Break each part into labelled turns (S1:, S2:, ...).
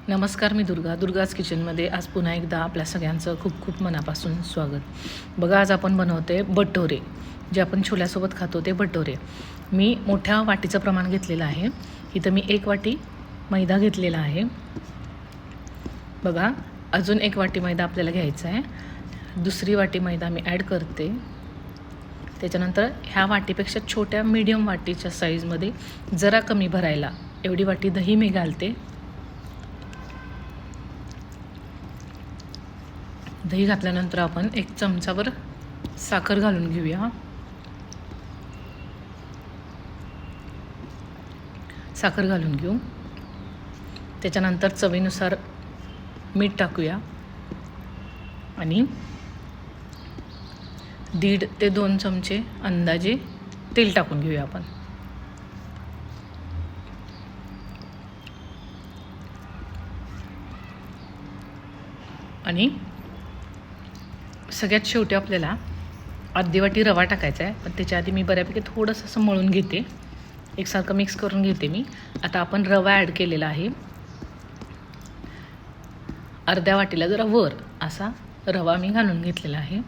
S1: नमस्कार, मी दुर्गाज किचनमध्ये आज पुन्हा एकदा आपल्या सगळ्यांचं खूप खूप मनापासून स्वागत. बघा, आज आपण बनवते भटोरे, जे आपण छोल्यासोबत खातो ते भटोरे. मी मोठ्या वाटीचं प्रमाण घेतलेलं आहे. इथं मी 1 वाटी मैदा घेतलेला आहे. बघा, अजून 1 वाटी मैदा आपल्याला घ्यायचा आहे. दुसरी वाटी मैदा मी ॲड करते. त्याच्यानंतर ह्या वाटीपेक्षा छोट्या मीडियम वाटीच्या साईजमध्ये जरा कमी भरायला एवढी वाटी दही मी घालते. दही घातल्यानंतर आपण 1 चमचाभर साखर घालून घेऊया. साखर घालून घेऊ. त्याच्यानंतर चवीनुसार मीठ टाकूया आणि 1.5 ते 2 चमचे अंदाजे तेल टाकून घेऊया आपण. आणि सगळ्यात शेवटी आपल्याला अर्धी वाटी रवा टाकायचा आहे, पण त्याच्या आधी मी बऱ्यापैकी थोडंसं असं मळून घेते, एकसारखं मिक्स करून घेते मी. आता आपण रवा ॲड केलेला आहे. अर्ध्या वाटीला जरा वर असा रवा मी घालून घेतलेला आहे.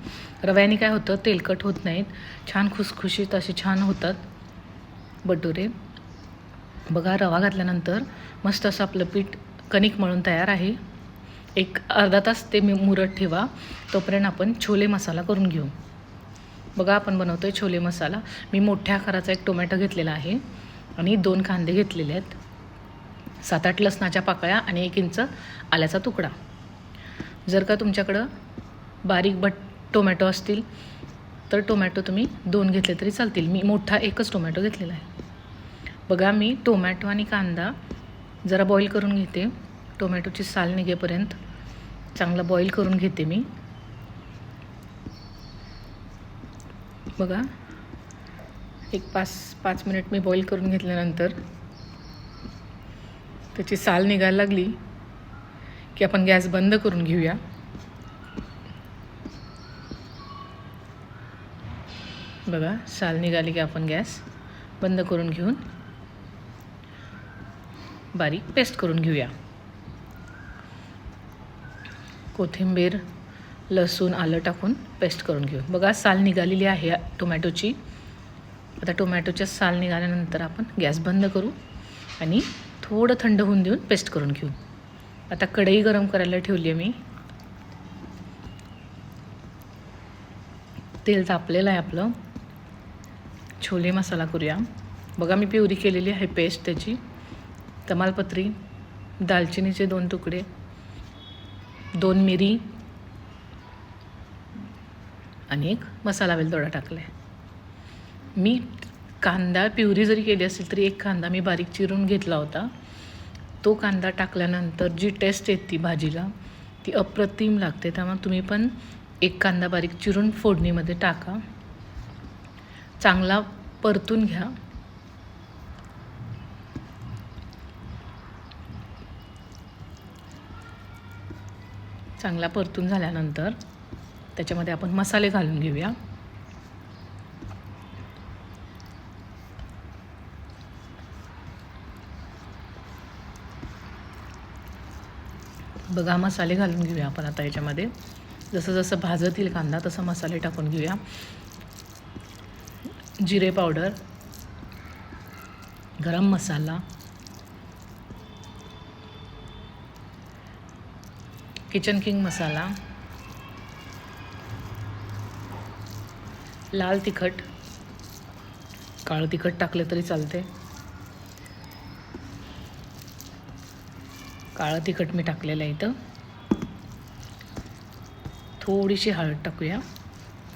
S1: रव्याने काय होतं, तेलकट होत नाहीत, छान खुसखुशीत असे छान होतात भटुरे. बघा, रवा घातल्यानंतर मस्त असं आपलं पीठ कणिक मळून तयार आहे. एक अर्धा तास ते मुरत ठेवा. तोपर्यंत आपण छोले मसाला करून घेऊ. बघा, आपण बनवतो आहे छोले मसाला. मी मोठ्या आकाराचा 1 टोमॅटो घेतलेला आहे आणि 2 कांदे घेतलेले आहेत, 7-8 लसणाच्या पाकळ्या आणि 1 इंच आल्याचा तुकडा. जर का तुमच्याकडं बारीक टोमॅटो असतील तर टोमॅटो तुम्ही 2 घेतले तरी चालतील. मी मोठा 1च टोमॅटो घेतलेला आहे. बघा, मी टोमॅटो आणि कांदा जरा बॉईल करून घेते. टोमॅटोची साल निघेपर्यंत चांगला बॉईल करून घेते मी. बघा, एक 5 मिनिट मी बॉईल करून घेतल्यानंतर त्याची साल निघायला लागली की आपण गॅस बंद करून घेऊया. बघा, साल निघाली की आपण गॅस बंद करून घेऊन बारीक पेस्ट करून घेऊया. कोथिंबीर, लसूण, आलं टाकून पेस्ट करून घेऊ. बघा, साल निघालेली आहे टोमॅटोची. आता टोमॅटोच्या साल निघाल्यानंतर आपण गॅस बंद करू आणि थोडं थंड होऊन देऊन पेस्ट करून घेऊ. आता कढई गरम करायला ठेवली आहे मी. तेल तापलेलं आहे आपलं. छोले मसाला करूया. बघा, मी प्युरी केलेली आहे पेस्ट त्याची. तमालपत्री, दालचिनीचे 2 तुकडे, 2 मिरी आणि 1 मसाला वेलदोडा टाकला आहे. मी कांदा प्युरी जरी केली असेल तरी 1 कांदा मी बारीक चिरून घेतला होता. तो कांदा टाकल्यानंतर जी टेस्ट येते भाजीला ती अप्रतिम लागते. त्यामुळे तुम्ही पण 1 कांदा बारीक चिरून फोडणीमध्ये टाका. चांगला परतून घ्या. चांगला परतून झाल्यानंतर त्याच्यामध्ये आपण मसाले घालून घेऊया. बघा, मसाले घालून घेऊया आपण आता याच्यामध्ये. जसं जसं भाजत येईल कांदा तसं मसाले टाकून घेऊया. जिरे पावडर, गरम मसाला, किचन किंग मसाला, लाल तिखट, काळं तिखट टाकलं तरी चालते. काळं तिखट मी टाकलेलं आहे इथं. थोडीशी हळद टाकूया.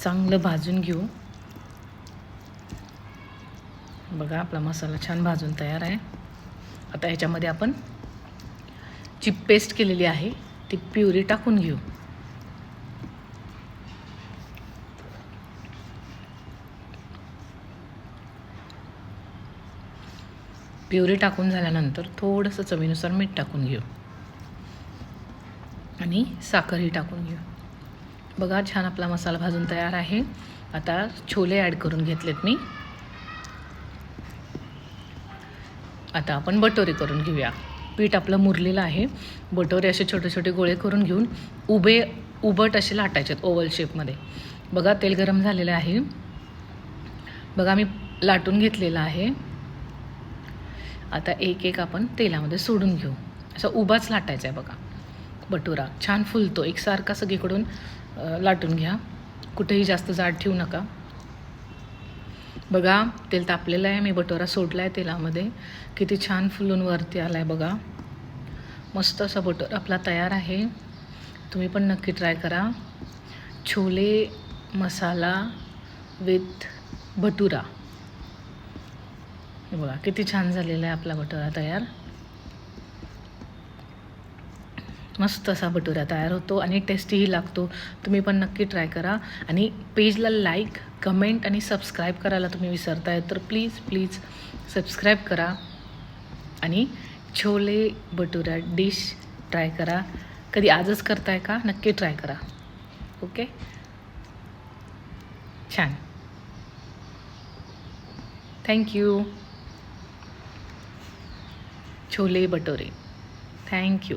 S1: चांगलं भाजून घेऊ. बघा, आपला मसाला छान भाजून तयार आहे. आता ह्याच्यामध्ये आपण जी पेस्ट केलेली आहे ती प्युरी टाकून घेऊ. प्युरी टाकून झाल्यानंतर थोडंसं चवीनुसार मीठ टाकून घेऊ आणि साखरही टाकून घेऊ. बघा, छान आपला मसाला भाजून तयार आहे. आता छोले ॲड करून घेतलेत मी. आता आपण भटोरे करून घेऊया. पीठ आपलं मुरलेलं आहे. बटोरे असे छोटे छोटे गोळे करून घेऊन उभट असे लाटायचे आहेत ओव्हल शेपमध्ये. बघा तेल गरम झालेलं आहे. बघा मी लाटून घेतलेलं आहे. आता एक एक आपण तेलामध्ये सोडून घेऊ. असा उभाच लाटायचा आहे बघा. बटुरा छान फुलतो. एकसारखा सगळीकडून लाटून घ्या. कुठेही जास्त जाड ठेवू नका. बघा तेल तापलेलं आहे. मी बटोरा सोडला आहे तेलामध्ये. किती छान फुलून वरती आला आहे बघा. मस्त असा बटोरा आपला तयार आहे. तुम्ही पण नक्की ट्राय करा. छोले मसाला विथ भटुरा. बघा किती छान झालेला आहे आपला भटुरा तयार. मस्त असा भटुरा तयार होतो आणि टेस्टीही लागतो. तुम्ही पण नक्की ट्राय करा. आणि पेजला लाईक कमेंट आणि सबस्क्राईब करायला तुम्ही विसरताय तर प्लीज सबस्क्राईब करा आणि छोले भटुरा डिश ट्राय करा. कधी आजच करताय का? नक्की ट्राय करा. ओके, छान. थँक्यू. छोले भटुरे. थँक्यू.